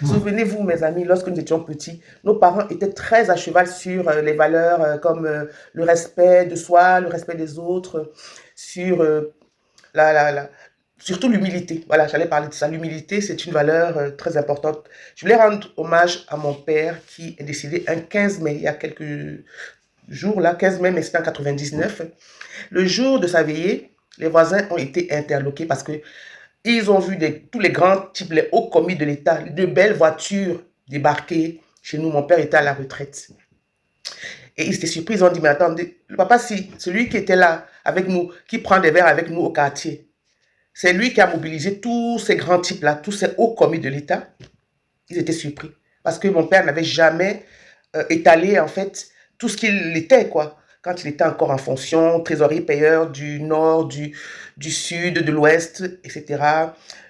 Souvenez-vous, mes amis, lorsque nous étions petits, nos parents étaient très à cheval sur les valeurs comme le respect de soi, le respect des autres, sur la, la, la- surtout l'humilité. Voilà, j'allais parler de ça. L'humilité, c'est une valeur très importante. Je voulais rendre hommage à mon père qui est décédé un 15 mai, il y a quelques jours, là, 15 mai, mais c'était en 99. Le jour de sa veillée, les voisins ont été interloqués parce que ils ont vu tous les grands types, les hauts commis de l'État, de belles voitures débarquer chez nous. Mon père était à la retraite. Et ils étaient surpris, ils ont dit, mais attendez, le papa, si, celui qui était là avec nous, qui prend des verres avec nous au quartier, c'est lui qui a mobilisé tous ces grands types-là, tous ces hauts commis de l'État. Ils étaient surpris. Parce que mon père n'avait jamais étalé, en fait, tout ce qu'il était, quoi. Quand il était encore en fonction, trésorier payeur du Nord, du Sud, de l'Ouest, etc.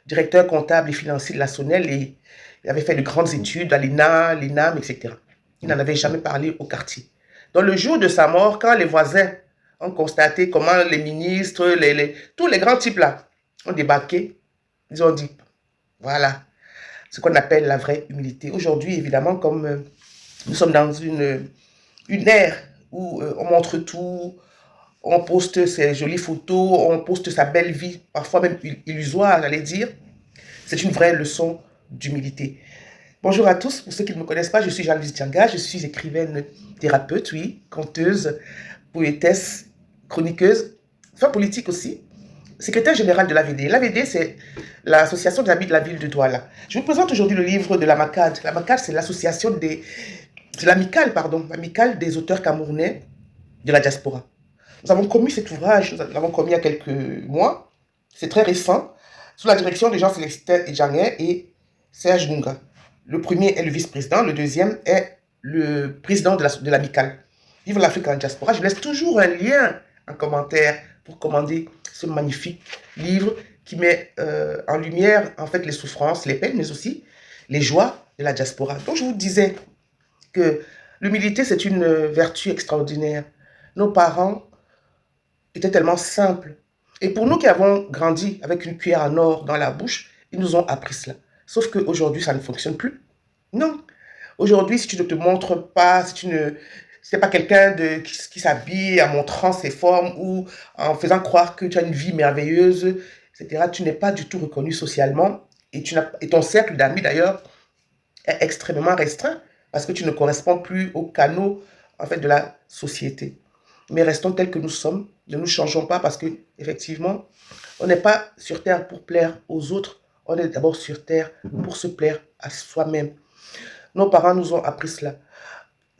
Directeur comptable et financier de la Sonnelle. Et il avait fait de grandes études à l'ENA, l'ENAM, etc. Il n'en avait jamais parlé au quartier. Donc, le jour de sa mort, quand les voisins ont constaté comment les ministres, tous les grands types là, ont débarqué, ils ont dit, voilà, ce qu'on appelle la vraie humilité. Aujourd'hui, évidemment, comme nous sommes dans une ère où on montre tout, on poste ses jolies photos, on poste sa belle vie, parfois même illusoire, j'allais dire, c'est une vraie leçon d'humilité. Bonjour à tous, pour ceux qui ne me connaissent pas, je suis Jean-Louise Dianga, je suis écrivaine, thérapeute, oui, conteuse, poétesse, chroniqueuse, femme politique aussi, secrétaire générale de l'AVD. L'AVD, c'est l'association des amis de la ville de Douala. Je vous présente aujourd'hui le livre de la MACAD. La MACAD, c'est l'association c'est l'amicale, pardon, l'amicale des auteurs camerounais de la diaspora. Nous avons commis cet ouvrage, nous l'avons commis il y a quelques mois. C'est très récent, sous la direction de Jean-Célestin Edjangé et Serge Nunga. Le premier est le vice-président, le deuxième est le président de l'amicale. Vive l'Afrique en diaspora. Je laisse toujours un lien en commentaire pour commander ce magnifique livre qui met en lumière en fait les souffrances, les peines, mais aussi les joies de la diaspora. Donc je vous disais que l'humilité, c'est une vertu extraordinaire. Nos parents étaient tellement simples. Et pour nous qui avons grandi avec une cuillère en or dans la bouche, ils nous ont appris cela. Sauf qu'aujourd'hui, ça ne fonctionne plus. Non. Aujourd'hui, si tu ne te montres pas, si tu ne si pas quelqu'un qui s'habille en montrant ses formes ou en faisant croire que tu as une vie merveilleuse, etc., tu n'es pas du tout reconnu socialement et ton cercle d'amis d'ailleurs est extrêmement restreint parce que tu ne corresponds plus aux canaux en fait, de la société. Mais restons tels que nous sommes, ne nous changeons pas parce que effectivement, on n'est pas sur terre pour plaire aux autres, on est d'abord sur terre pour se plaire à soi-même. Nos parents nous ont appris cela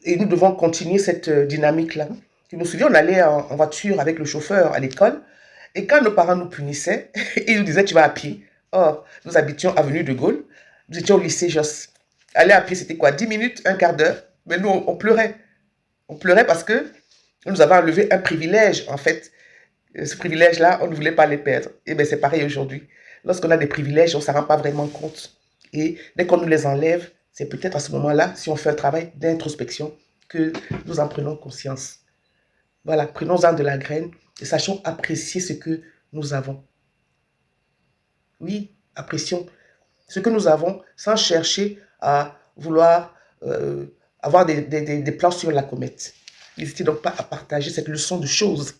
et nous devons continuer cette dynamique-là. Je me souviens, on allait en voiture avec le chauffeur à l'école et quand nos parents nous punissaient, ils nous disaient tu vas à pied. Or, nous habitions avenue de Gaulle, nous étions au lycée Josse. Aller à pied, c'était quoi? 10 minutes, un quart d'heure. Mais nous, on pleurait. On pleurait parce que nous avons enlevé un privilège, en fait. Ce privilège-là, on ne voulait pas les perdre. Et bien, c'est pareil aujourd'hui. Lorsqu'on a des privilèges, on ne s'en rend pas vraiment compte. Et dès qu'on nous les enlève, c'est peut-être à ce moment-là, si on fait un travail d'introspection, que nous en prenons conscience. Voilà, prenons-en de la graine et sachons apprécier ce que nous avons. Oui, apprécions ce que nous avons sans chercher à vouloir euh, avoir des plans sur la comète. N'hésitez donc pas à partager cette leçon de choses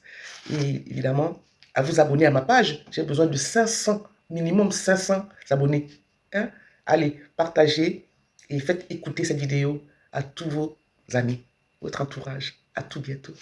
et évidemment à vous abonner à ma page. J'ai besoin de 500, minimum 500 abonnés. Hein? Allez, partagez et faites écouter cette vidéo à tous vos amis, votre entourage. À tout bientôt.